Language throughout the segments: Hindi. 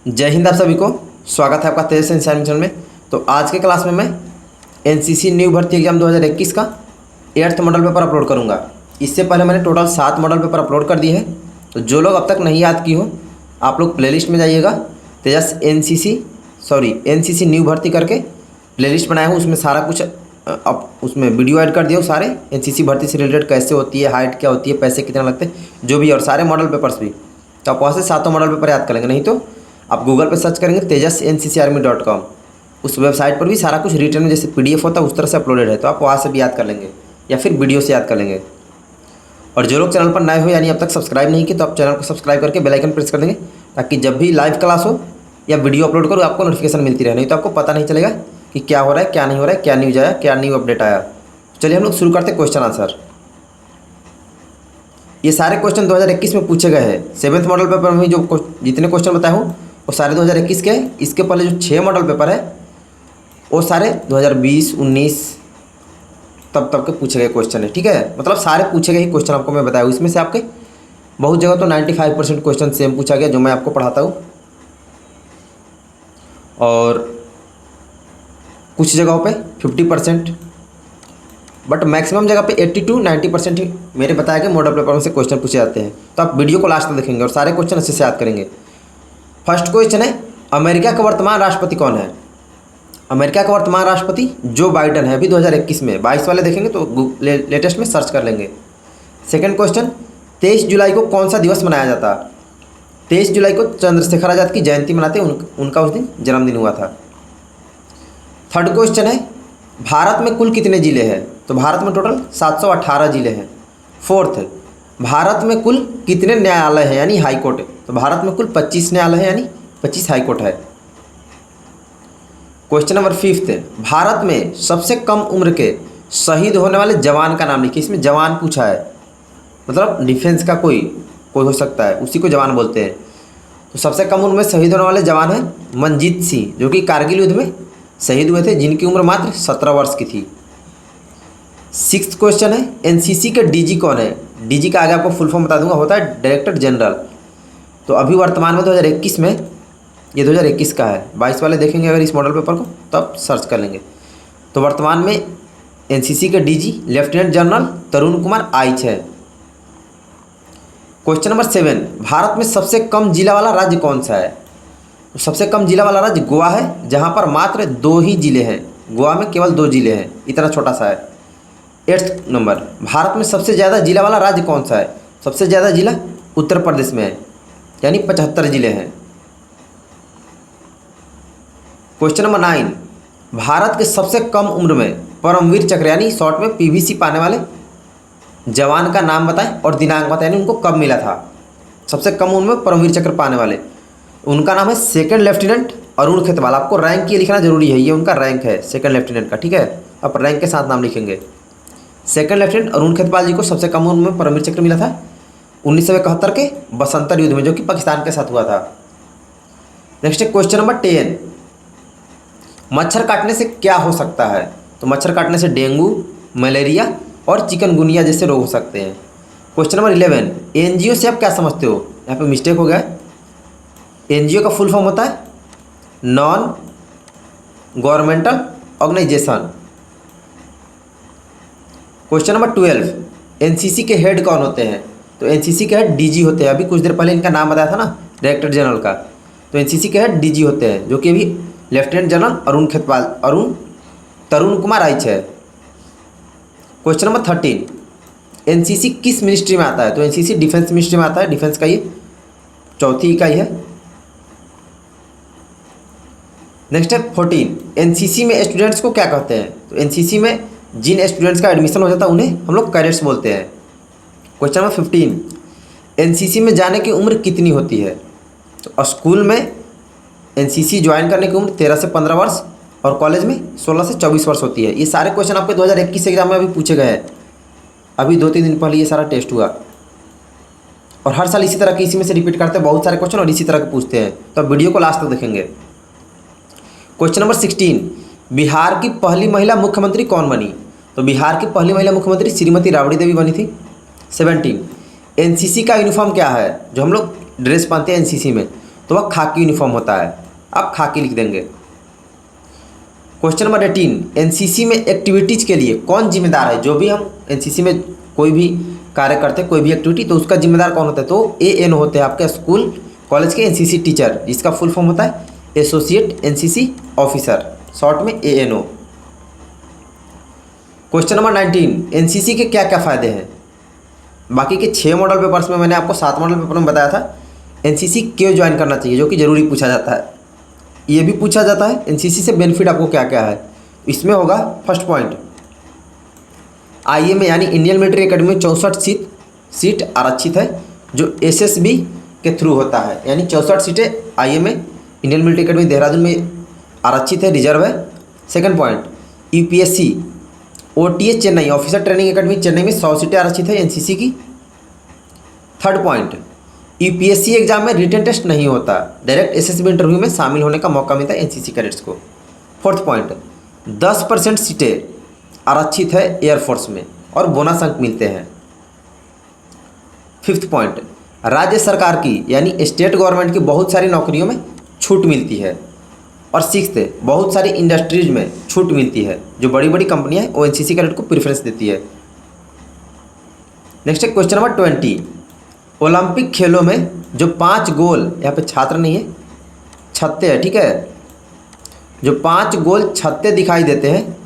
जय हिंद आप सभी को। स्वागत है आपका तेजस इंसान चैनल में। तो आज के क्लास में मैं एनसीसी न्यू भर्ती एग्जाम 2021 का 8th मॉडल पेपर अपलोड करूंगा। इससे पहले मैंने टोटल 7 मॉडल पेपर अपलोड कर दिए हैं। तो जो लोग अब तक नहीं याद की हो, आप लोग प्लेलिस्ट में जाइएगा। तेजस एनसीसी न्यू भर्ती करके प्लेलिस्ट बनाया हूँ, उसमें सारा कुछ अब उसमें वीडियो ऐड कर दिया हूँ। सारे एनसीसी भर्ती से रिलेटेड कैसे होती है, हाइट क्या होती है, पैसे कितने लगते हैं, जो भी, और सारे मॉडल पेपर्स भी। तो आप वहाँ से 7 मॉडल पेपर याद कर लेंगे। नहीं तो आप गूगल पे सर्च करेंगे tejas.nccarmy.com, उस वेबसाइट पर भी सारा कुछ रिटर्न में जैसे PDF होता है उस तरह से अपलोडेड है। तो आप वहाँ से भी याद कर लेंगे या फिर वीडियो से याद कर लेंगे। और जो लोग चैनल पर नए हो यानी अब तक सब्सक्राइब नहीं किए, तो आप चैनल को सब्सक्राइब करके बेल आइकन प्रेस कर देंगे, ताकि जब भी लाइव क्लास हो या वीडियो अपलोड करो आपको नोटिफिकेशन मिलती रहे। नहीं तो आपको पता नहीं चलेगा कि क्या हो रहा है, क्या नहीं हो रहा है, क्या न्यूज आया, क्या न्यू अपडेट आया। चलिए हम लोग शुरू करते हैं क्वेश्चन आंसर। ये सारे क्वेश्चन 2021 में पूछे गए हैं। 7th मॉडल पेपर में जो जितने क्वेश्चन बताए हूँ वो सारे 2021 के हैं। इसके पहले जो 6 मॉडल पेपर है वो सारे 2020, 19 तब के पूछे गए क्वेश्चन है। ठीक है, मतलब सारे पूछे गए ही क्वेश्चन आपको मैं बताया हूँ। इसमें से आपके बहुत जगह तो 95% क्वेश्चन सेम पूछा गया जो मैं आपको पढ़ाता हूँ, और कुछ जगहों पे 50%, बट मैक्सिमम जगह पे 80 to 90% ही मेरे बताए गए मॉडल पेपर में से क्वेश्चन पूछे जाते हैं। तो आप वीडियो को लास्ट तक देखेंगे और सारे क्वेश्चन अच्छे से याद करेंगे। फर्स्ट क्वेश्चन है, अमेरिका का वर्तमान राष्ट्रपति कौन है? अमेरिका का वर्तमान राष्ट्रपति जो बाइडन है, अभी 2021 में। 22 वाले देखेंगे तो लेटेस्ट में सर्च कर लेंगे। सेकंड क्वेश्चन, 23 जुलाई को कौन सा दिवस मनाया जाता? 23 जुलाई को चंद्रशेखर आज़ाद की जयंती मनाते हैं, उनका उस दिन जन्मदिन हुआ था। थर्ड क्वेश्चन है, भारत में कुल कितने ज़िले हैं? तो भारत में टोटल 718 ज़िले हैं। फोर्थ, भारत में कुल कितने न्यायालय हैं यानी हाई कोर्ट? तो भारत में कुल 25 न्यायालय है यानी 25 हाई कोर्ट है। क्वेश्चन नंबर 5, भारत में सबसे कम उम्र के शहीद होने वाले जवान का नाम लिखिए। इसमें जवान पूछा है, मतलब डिफेंस का कोई हो सकता है, उसी को जवान बोलते हैं। तो सबसे कम उम्र में शहीद होने वाले जवान हैं मनजीत सिंह, जो कि कारगिल युद्ध में शहीद हुए थे, जिनकी उम्र मात्र 17 वर्ष की थी। 6th क्वेश्चन है, एनसीसी के डीजी कौन है? डीजी का आगे आपको फुल फॉर्म बता दूंगा, होता है डायरेक्टर जनरल। तो अभी वर्तमान में 2021 में, ये 2021 का है। 22 वाले देखेंगे अगर इस मॉडल पेपर को तब सर्च कर लेंगे। तो वर्तमान में एनसीसी के डीजी लेफ्टिनेंट जनरल तरुण कुमार आइच है। क्वेश्चन नंबर 7, भारत में सबसे कम जिला वाला राज्य कौन सा है? तो सबसे कम जिला वाला राज्य गोवा है, जहाँ पर मात्र 2 ही जिले हैं। गोवा में केवल 2 जिले हैं, इतना छोटा सा है। 8th नंबर, भारत में सबसे ज़्यादा जिला वाला राज्य कौन सा है? सबसे ज़्यादा जिला उत्तर प्रदेश में है, यानी 75 जिले हैं। क्वेश्चन नंबर 9, भारत के सबसे कम उम्र में परमवीर चक्र यानी शॉर्ट में पीवीसी पाने वाले जवान का नाम बताएं और दिनांक बताएं, यानी उनको कब मिला था। सबसे कम उम्र में परमवीर चक्र पाने वाले, उनका नाम है सेकंड लेफ्टिनेंट अरुण खेतवाल। आपको रैंक ये लिखना जरूरी है, ये उनका रैंक है सेकंड लेफ्टिनेंट का। ठीक है, आप रैंक के साथ नाम लिखेंगे। सेकंड लेफ्टिनेंट अरुण खेतवाल जी को सबसे कम उम्र में परमवीर चक्र मिला था 1971 के बसंतर युद्ध में, जो कि पाकिस्तान के साथ हुआ था। नेक्स्ट है क्वेश्चन नंबर 10, मच्छर काटने से क्या हो सकता है? तो मच्छर काटने से डेंगू, मलेरिया और चिकनगुनिया जैसे रोग हो सकते हैं। क्वेश्चन नंबर 11, एनजीओ से आप क्या समझते हो? यहाँ पे मिस्टेक हो गया। एनजीओ का फुल फॉर्म होता है non governmental organisation. Question number 12, NCC के हेड कौन होते हैं? तो एनसीसी के हेड डीजी होते हैं। अभी कुछ देर पहले इनका नाम बताया था ना, डायरेक्टर जनरल का। तो एनसीसी के हेड डीजी होते हैं, जो कि अभी लेफ्टिनेंट जनरल तरुण कुमार आइच है। क्वेश्चन नंबर 13, एनसीसी किस मिनिस्ट्री में आता है? तो एनसीसी डिफेंस मिनिस्ट्री में आता है। डिफेंस का ये 4थी इकाई है। नेक्स्ट है 14, एनसीसी में स्टूडेंट्स को क्या कहते हैं? तो एनसीसी में जिन स्टूडेंट्स का एडमिशन हो जाता है उन्हें हम लोग कैडेट्स बोलते हैं। क्वेश्चन नंबर 15, एनसीसी में जाने की उम्र कितनी होती है? तो स्कूल में एनसीसी ज्वाइन करने की उम्र 13 से 15 वर्ष और कॉलेज में 16 से 24 वर्ष होती है। ये सारे क्वेश्चन आपके 2021 एग्जाम में अभी पूछे गए हैं। अभी 2-3 दिन पहले ये सारा टेस्ट हुआ, और हर साल इसी तरह के इसी में से रिपीट करते हैं बहुत सारे क्वेश्चन और इसी तरह के पूछते हैं। तो आप वीडियो को लास्ट तक देखेंगे। क्वेश्चन नंबर 16, बिहार की पहली महिला मुख्यमंत्री कौन बनी? तो बिहार की पहली महिला मुख्यमंत्री श्रीमती राबड़ी देवी बनी थी। 17, एनसीसी का यूनिफॉर्म क्या है? जो हम लोग ड्रेस पहनते हैं एनसीसी में, तो वह खाकी यूनिफॉर्म होता है, आप खाकी लिख देंगे। क्वेश्चन नंबर 18, एनसीसी में एक्टिविटीज़ के लिए कौन जिम्मेदार है? जो भी हम एनसीसी में कोई भी कार्य करते हैं, कोई भी एक्टिविटी, तो उसका जिम्मेदार कौन होता है? तो एएन होते हैं आपके स्कूल कॉलेज के एनसीसी टीचर, जिसका फुल फॉर्म होता है एसोसिएट एनसीसी ऑफिसर, शॉर्ट में एएनओ। क्वेश्चन नंबर 19, एनसीसी के क्या क्या फ़ायदे हैं? बाकी के 6 मॉडल पेपर्स में मैंने आपको 7 मॉडल पेपर में बताया था एनसीसी क्यों ज्वाइन करना चाहिए, जो कि ज़रूरी पूछा जाता है। ये भी पूछा जाता है एनसीसी से बेनिफिट आपको क्या क्या है। इसमें होगा फर्स्ट पॉइंट, आईएमए यानी इंडियन मिलिट्री एकेडमी में 64 सीट आरक्षित है, जो एसएसबी के थ्रू होता है, यानी 64 सीटें IMA Indian military academy Dehradun में आरक्षित है, रिजर्व है। Second point, UPSC OTS Chennai officer training academy Chennai में 100 सीटें आरक्षित है एनसीसी की। थर्ड पॉइंट, यूपीएससी एग्जाम में रिटन टेस्ट नहीं होता, डायरेक्ट एसएसबी इंटरव्यू में शामिल होने का मौका मिलता है एनसीसी कैडेट्स को। फोर्थ पॉइंट, 10% सीटें आरक्षित है एयरफोर्स में और बोनस अंक मिलते हैं। फिफ्थ पॉइंट, राज्य सरकार की यानी स्टेट गवर्नमेंट की बहुत सारी नौकरियों में छूट मिलती है। और सिक्स्थ, बहुत सारी इंडस्ट्रीज में छूट मिलती है, जो बड़ी बड़ी कंपनियां हैं वो एनसीसी कैडेट को प्रेफरेंस देती है। नेक्स्ट है क्वेश्चन नंबर 20, ओलंपिक खेलों में जो 5 गोल, यहाँ पे छात्र नहीं है छत्ते है, ठीक है, जो 5 गोल छत्ते दिखाई देते हैं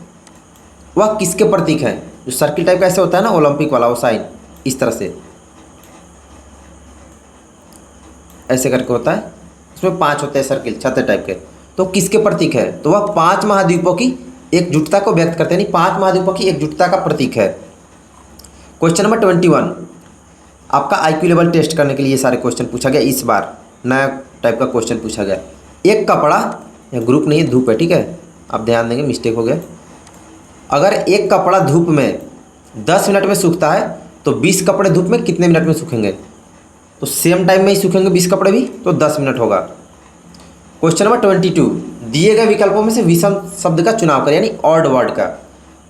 वह किसके प्रतीक हैं? जो सर्किल टाइप का ऐसे होता है ना ओलंपिक वाला, वो साइन इस तरह से ऐसे करके होता है, उसमें 5 होते हैं सर्किल छत्ते टाइप के, तो किसके प्रतीक है? तो वह 5 महाद्वीपों की एकजुटता को व्यक्त करते हैं, यानी 5 महाद्वीपों की एकजुटता का प्रतीक है। क्वेश्चन नंबर 21, आपका आईक्यू लेवल टेस्ट करने के लिए ये सारे क्वेश्चन पूछा गया, इस बार नया टाइप का क्वेश्चन पूछा गया। एक कपड़ा, या ग्रुप नहीं है धूप है, ठीक है, आप ध्यान देंगे मिस्टेक हो गया। अगर एक कपड़ा धूप में 10 मिनट में सूखता है तो 20 कपड़े धूप में कितने मिनट में सूखेंगे? तो सेम टाइम में ही सूखेंगे 20 कपड़े भी, तो 10 मिनट होगा। क्वेश्चन नंबर 22, दिए गए विकल्पों में से विषम शब्द का चुनाव करें, यानी ऑड वर्ड का।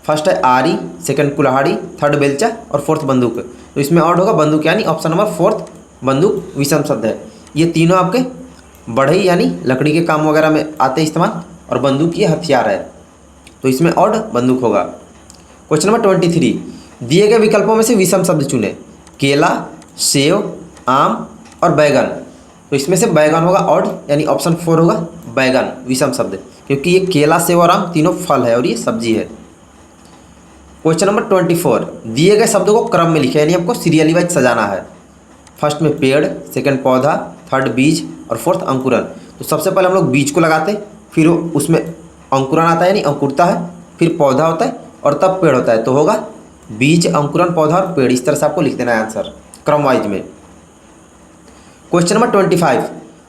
फर्स्ट है आरी, सेकंड कुल्हाड़ी, थर्ड बेलचा और फोर्थ बंदूक। तो इसमें ऑड होगा बंदूक, यानी ऑप्शन नंबर 4 बंदूक विषम शब्द है। ये तीनों आपके बढ़ई यानी लकड़ी के काम वगैरह में आते हैं इस्तेमाल, और बंदूक ये हथियार है, तो इसमें ऑड बंदूक होगा। क्वेश्चन नंबर 23, दिए गए विकल्पों में से विषम शब्द चुने, केला, सेव, आम और बैगन। तो इसमें से बैगन होगा ऑड, यानी ऑप्शन 4 होगा बैगन विषम शब्द, क्योंकि ये केला, सेव और आम तीनों फल है और ये सब्जी है। क्वेश्चन नंबर 24, दिए गए शब्दों को क्रम में लिखे, यानी आपको सीरियली वाइज सजाना है। फर्स्ट में पेड़, सेकंड पौधा, थर्ड बीज और फोर्थ अंकुरन। तो सबसे पहले हम लोग बीज को लगाते, फिर उसमें अंकुरन आता है यानी अंकुरता है, फिर पौधा होता है और तब पेड़ होता है, तो होगा बीज, अंकुरन, पौधा और पेड़। इस तरह से आपको लिख देना है आंसर क्रम वाइज में। क्वेश्चन नंबर 25,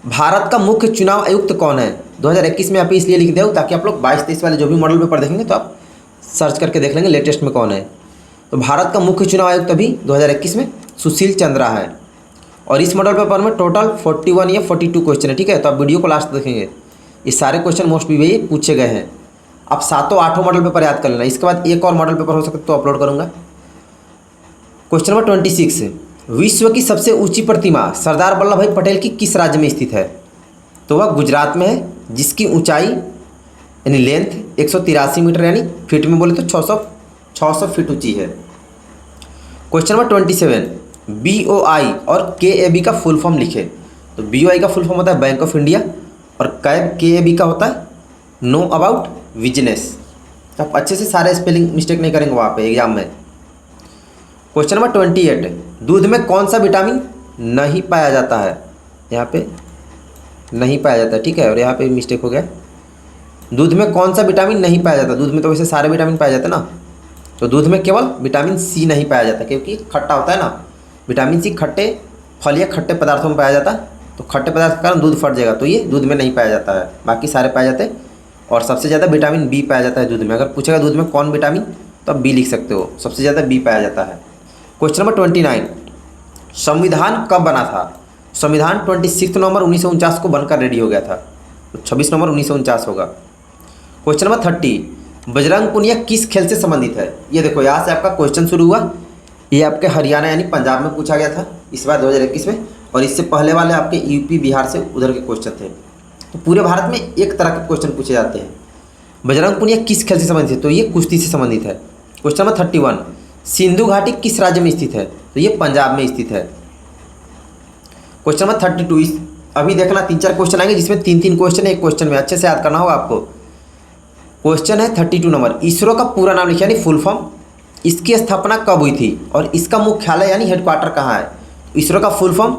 भारत का मुख्य चुनाव आयुक्त कौन है? 2021 में आप इसलिए लिख दो ताकि आप लोग 22-23 वाले जो भी मॉडल पेपर देखेंगे तो आप सर्च करके देख लेंगे लेटेस्ट में कौन है। तो भारत का मुख्य चुनाव आयुक्त अभी 2021 में सुशील चंद्रा है। और इस मॉडल पेपर में टोटल 41 या 42 क्वेश्चन है, ठीक है, तो आप वीडियो को लास्ट देखेंगे। ये सारे क्वेश्चन मोस्ट भी वही पूछे गए हैं। आप 7-8 मॉडल पेपर याद कर लेना, इसके बाद एक और मॉडल पेपर हो सकता है तो अपलोड करूँगा। क्वेश्चन नंबर 26, विश्व की सबसे ऊंची प्रतिमा सरदार वल्लभ भाई पटेल की किस राज्य में स्थित है? तो वह गुजरात में है, जिसकी ऊंचाई यानी लेंथ 183 मीटर, यानी फीट में बोले तो 600 फीट ऊंची है। क्वेश्चन नंबर 27, BOI और KAB का फुल फॉर्म लिखे। तो BOI का फुल फॉर्म होता है बैंक ऑफ इंडिया, और KAB का होता है नो अबाउट बिजनेस। आप अच्छे से सारे स्पेलिंग मिस्टेक नहीं करेंगे वहाँ पे एग्जाम में। क्वेश्चन नंबर 28, दूध में कौन सा विटामिन नहीं पाया जाता है? यहाँ पे नहीं पाया जाता है, ठीक है, और यहाँ पे मिस्टेक हो गया। दूध में कौन सा विटामिन नहीं पाया जाता? दूध में तो वैसे सारे विटामिन पाए जाते हैं ना, तो दूध में केवल विटामिन C नहीं पाया जाता, क्योंकि खट्टा होता है ना। विटामिन C खट्टे फल या खट्टे पदार्थों में पाया जाता है, तो खट्टे पदार्थ के कारण दूध फट जाएगा, तो ये दूध में नहीं पाया जाता है, बाकी सारे पाए जाते हैं। और सबसे ज़्यादा विटामिन B पाया जाता है दूध में। अगर पूछेगा दूध में कौन विटामिन, तो आप B लिख सकते हो, सबसे ज़्यादा B पाया जाता है। क्वेश्चन नंबर 29, संविधान कब बना था? संविधान 26 नवंबर 1949 को बनकर रेडी हो गया था, तो 26 नवंबर 1949 होगा। क्वेश्चन नंबर 30, बजरंग पुनिया किस खेल से संबंधित है? ये देखो यहाँ से आपका क्वेश्चन शुरू हुआ, ये आपके हरियाणा यानी पंजाब में पूछा गया था इस बार 2021 में, और इससे पहले वाले आपके यूपी बिहार से उधर के क्वेश्चन थे। तो पूरे भारत में एक तरह के क्वेश्चन पूछे जाते हैं। बजरंग पुनिया किस खेल से संबंधित है? तो ये कुश्ती से संबंधित है। क्वेश्चन नंबर 31, सिंधु घाटी किस राज्य में स्थित है? तो ये पंजाब में स्थित है। क्वेश्चन नंबर 32, अभी देखना 3-4 क्वेश्चन आएंगे जिसमें 3-3 क्वेश्चन है एक क्वेश्चन में, अच्छे से याद करना होगा आपको। क्वेश्चन है 32 नंबर, इसरो का पूरा नाम लिखिए यानी फुल फॉर्म। इसकी स्थापना कब हुई थी और इसका मुख्यालय यानी हेडक्वार्टर कहाँ है? इसरो का full form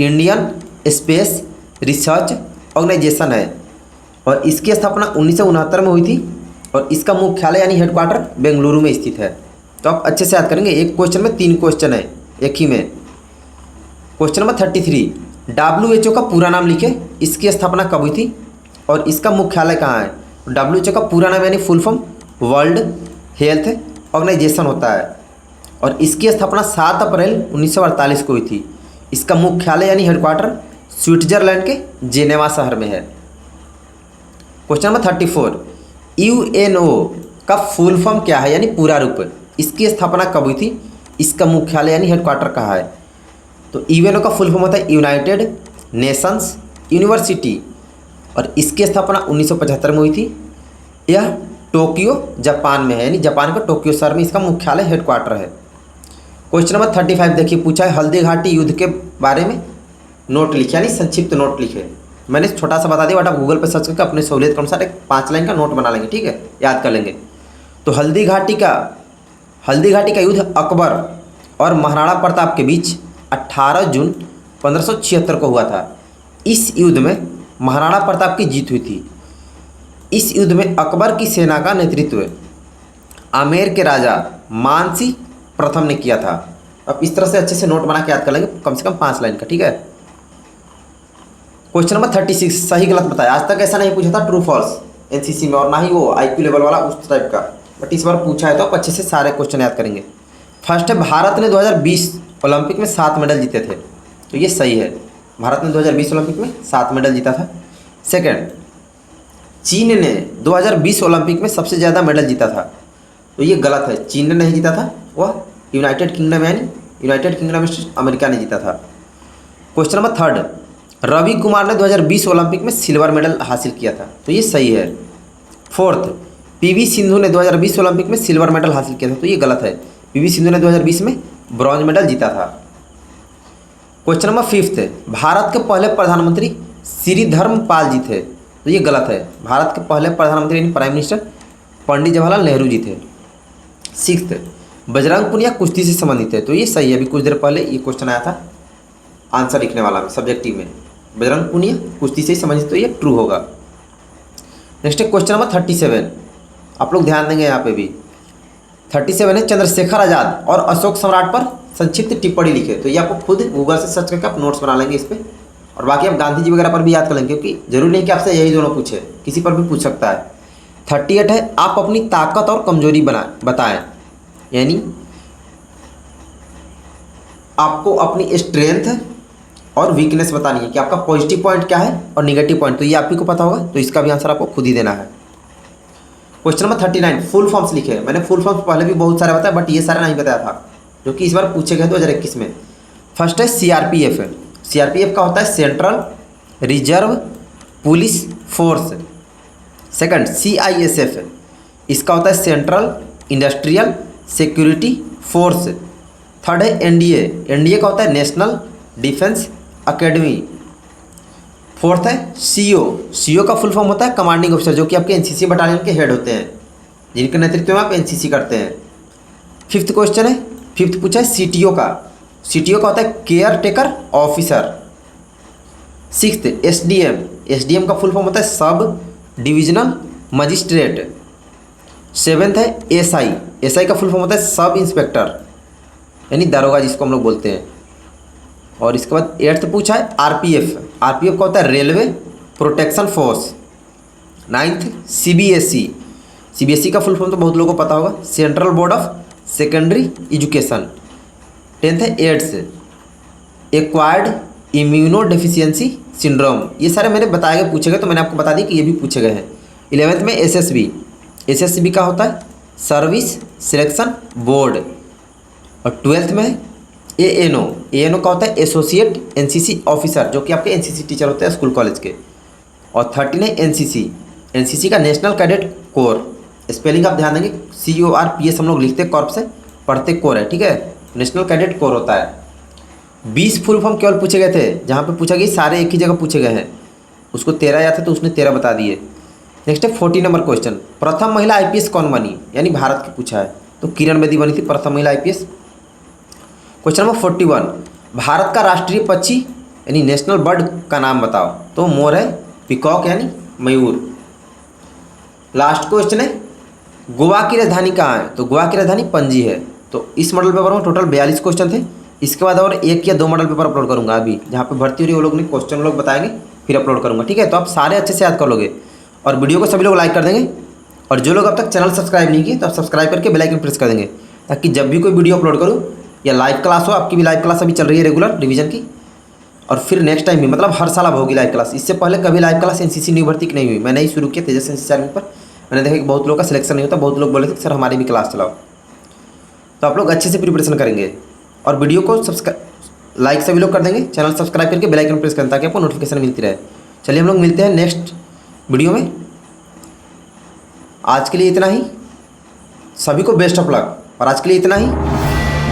Indian space research organisation है और इसकी स्थापना 1969 में हुई थी और इसका मुख्यालय यानी हेडक्वार्टर बेंगलुरु में स्थित है। तो आप अच्छे से याद करेंगे, एक क्वेश्चन में 3 क्वेश्चन है एक ही में। क्वेश्चन नंबर 33, WHO का पूरा नाम लिखे, इसकी स्थापना कब हुई थी और इसका मुख्यालय कहाँ है? WHO का पूरा नाम यानी full form world health organisation होता है और इसकी स्थापना 7 अप्रैल 1948 को हुई थी। इसका मुख्यालय यानी हेडक्वार्टर स्विट्जरलैंड के जेनेवा शहर में है। क्वेश्चन नंबर 34, UNO का फुल फॉर्म क्या है यानी पूरा रूप? इसकी स्थापना कब हुई थी? इसका मुख्यालय यानी हेडक्वार्टर कहाँ है? तो UNO का फुल फॉर्म होता है यूनाइटेड नेशंस यूनिवर्सिटी और इसकी स्थापना 1975 में हुई थी। यह टोक्यो जापान में है यानी जापान का टोक्यो शहर में इसका मुख्यालय हेडक्वार्टर है। क्वेश्चन नंबर 35 देखिए, पूछा है हल्दी घाटी युद्ध के बारे में नोट लिखे यानी संक्षिप्त नोट लिखे। मैंने छोटा सा बता दिया, बट आप गूगल पर सर्च करके अपने सहूलियत के अनुसार एक 5 लाइन का नोट बना लेंगे, ठीक है, याद कर लेंगे। तो हल्दी घाटी का युद्ध अकबर और महाराणा प्रताप के बीच 18 जून 1576 को हुआ था। इस युद्ध में महाराणा प्रताप की जीत हुई थी। इस युद्ध में अकबर की सेना का नेतृत्व आमेर के राजा मानसी प्रथम ने किया था। अब इस तरह से अच्छे से नोट बना के याद कर लेंगे, कम से कम 5 लाइन का, ठीक है। क्वेश्चन नंबर 36, सही गलत बताया। आज तक ऐसा नहीं पूछा था ट्रू फॉल्स एनसीसी में और ना ही वो IQ लेवल वाला उस टाइप का, बट इस बार पूछा है तो आप अच्छे से सारे क्वेश्चन याद करेंगे। फर्स्ट है, भारत ने 2020 ओलंपिक में 7 मेडल जीते थे, तो ये सही है। भारत ने 2020 ओलंपिक में 7 मेडल जीता था। सेकंड, चीन ने 2020 ओलंपिक में सबसे ज़्यादा मेडल जीता था, तो ये गलत है। चीन ने नहीं जीता था, वह यूनाइटेड किंगडम यानी यूनाइटेड किंगडम अमेरिका ने जीता था। क्वेश्चन नंबर 3, रवि कुमार ने 2020 ओलंपिक में सिल्वर मेडल हासिल किया था, तो ये सही है। फोर्थ, PV सिंधु ने 2020 ओलंपिक में सिल्वर मेडल हासिल किया था, तो ये गलत है। PV सिंधु ने 2020 में ब्रॉन्ज मेडल जीता था। क्वेश्चन नंबर 5, भारत के पहले प्रधानमंत्री श्री धर्मपाल जी थे, तो ये गलत है। भारत के पहले प्रधानमंत्री यानी प्राइम मिनिस्टर पंडित जवाहरलाल नेहरू जी थे। 6, बजरंग पुनिया कुश्ती से संबंधित है, तो ये सही है। अभी कुछ देर पहले ये क्वेश्चन आया था आंसर लिखने वाला में सब्जेक्टिव में, बजरंग पुनिया कुश्ती से ही संबंधित, तो ये ट्रू होगा। नेक्स्ट है क्वेश्चन नंबर 37, आप लोग ध्यान देंगे यहाँ पे भी। 37 है, चंद्रशेखर आज़ाद और अशोक सम्राट पर संक्षिप्त टिप्पणी लिखे, तो ये आपको खुद गूगल से सर्च करके आप नोट्स बना लेंगे इस पर, और बाकी आप गांधी जी वगैरह पर भी याद कर लेंगे, क्योंकि जरूरी नहीं कि आपसे यही दोनों पूछे, किसी पर भी पूछ सकता है। 38 है, आप अपनी ताकत और कमजोरी बताएं, यानी आपको अपनी स्ट्रेंथ और वीकनेस बतानी है कि आपका पॉजिटिव पॉइंट क्या है और निगेटिव पॉइंट, तो ये आप ही को पता होगा, तो इसका भी आंसर आपको खुद ही देना है। क्वेश्चन नंबर 39, फुल फॉर्म्स लिखे। मैंने फुल फॉर्म्स पहले भी बहुत सारे बताया, बट ये सारे नहीं बताया था, जो कि इस बार पूछे गए 2021 में। फर्स्ट है CRPF। CRPF का होता है central reserve police force. Second, CISF, इसका होता है central industrial security force. Third है NDA का होता है नेशनल डिफेंस अकेडमी। फोर्थ है CO का फुल फॉर्म होता है कमांडिंग ऑफिसर, जो कि आपके NCC बटालियन के हेड होते हैं, जिनके नेतृत्व में आप NCC करते हैं। फिफ्थ क्वेश्चन है, फिफ्थ पूछा है CTO का होता है care taker officer. Sixth, SDM का फुल फॉर्म होता है सब डिविजनल मजिस्ट्रेट। सेवेंथ है SI का फुल फॉर्म होता है सब इंस्पेक्टर यानी दारोगा जिसको हम लोग बोलते हैं। और इसके बाद 8th पूछा है RPF का होता है railway protection force. 9th CBSE का फुल फॉर्म तो बहुत लोगों को पता होगा, central board of secondary education. 10th है AIDS, acquired immunodeficiency syndrome. ये सारे मैंने बताए गए पूछे गए, तो मैंने आपको बता दी कि ये भी पूछे गए हैं। 11th में SSB का होता है सर्विस सिलेक्शन बोर्ड। और 12th में ANO का होता है एसोसिएट एनसीसी ऑफिसर, जो कि आपके एनसीसी टीचर होते हैं स्कूल कॉलेज के। और 13 है एनसीसी का नेशनल कैडेट कोर। स्पेलिंग आप ध्यान देंगे, CORPS हम लोग लिखते कॉर्प से, पढ़ते कोर है, ठीक है, नेशनल कैडेट कोर होता है। 20 फुल फॉर्म केवल पूछे गए थे, जहाँ पे पूछा गया सारे एक ही जगह पूछे गए हैं, उसको 13 याद थे तो उसने 13 बता दिए। नेक्स्ट है 40 नंबर क्वेश्चन, प्रथम महिला IPS कौन बनी, यानी भारत की पूछा है, तो किरण बेदी बनी थी प्रथम महिला IPS। क्वेश्चन नंबर 41, भारत का राष्ट्रीय पक्षी यानी नेशनल बर्ड का नाम बताओ, तो मोर है, पिकॉक यानी मयूर। लास्ट क्वेश्चन है, गोवा की राजधानी कहाँ है, तो गोवा की राजधानी पणजी है। तो इस मॉडल पेपर में टोटल 42 क्वेश्चन थे। इसके बाद और 1 या 2 मॉडल पेपर अपलोड करूंगा अभी, जहाँ पे भर्ती हो रही है वो लोग ने क्वेश्चन लोग बताएंगे, फिर अपलोड करूंगा, ठीक है। तो आप सारे अच्छे से याद कर लोगे और वीडियो को सभी लोग लाइक कर देंगे। और जो लोग अब तक चैनल सब्सक्राइब नहीं किए तो आप सब्सक्राइब करके बेल आइकन प्रेस कर देंगे, ताकि जब भी कोई वीडियो अपलोड करूँ या लाइव क्लास हो, आपकी भी लाइव क्लास अभी चल रही है रेगुलर रिवीजन की, और फिर नेक्स्ट टाइम भी, मतलब हर साल अब होगी लाइव क्लास। इससे पहले कभी लाइव क्लास एनसीसी न्यू भर्ती की नहीं हुई, मैंने ही शुरू किया तेजस एनसीसी चैनल पर। मैंने देखा कि बहुत लोगों का सिलेक्शन नहीं होता, बहुत लोग बोले थे सर हमारी भी क्लास चलाओ। तो आप लोग अच्छे से प्रिपरेशन करेंगे और वीडियो को लाइक सभी लोग कर देंगे, चैनल सब्सक्राइब करके बेल आइकन प्रेस करें ताकि आपको नोटिफिकेशन मिलती रहे। चलिए हम लोग मिलते हैं नेक्स्ट वीडियो में। आज के लिए इतना ही, सभी को बेस्ट ऑफ लक, और आज के लिए इतना ही,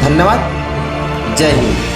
धन्यवाद, जय हिंद।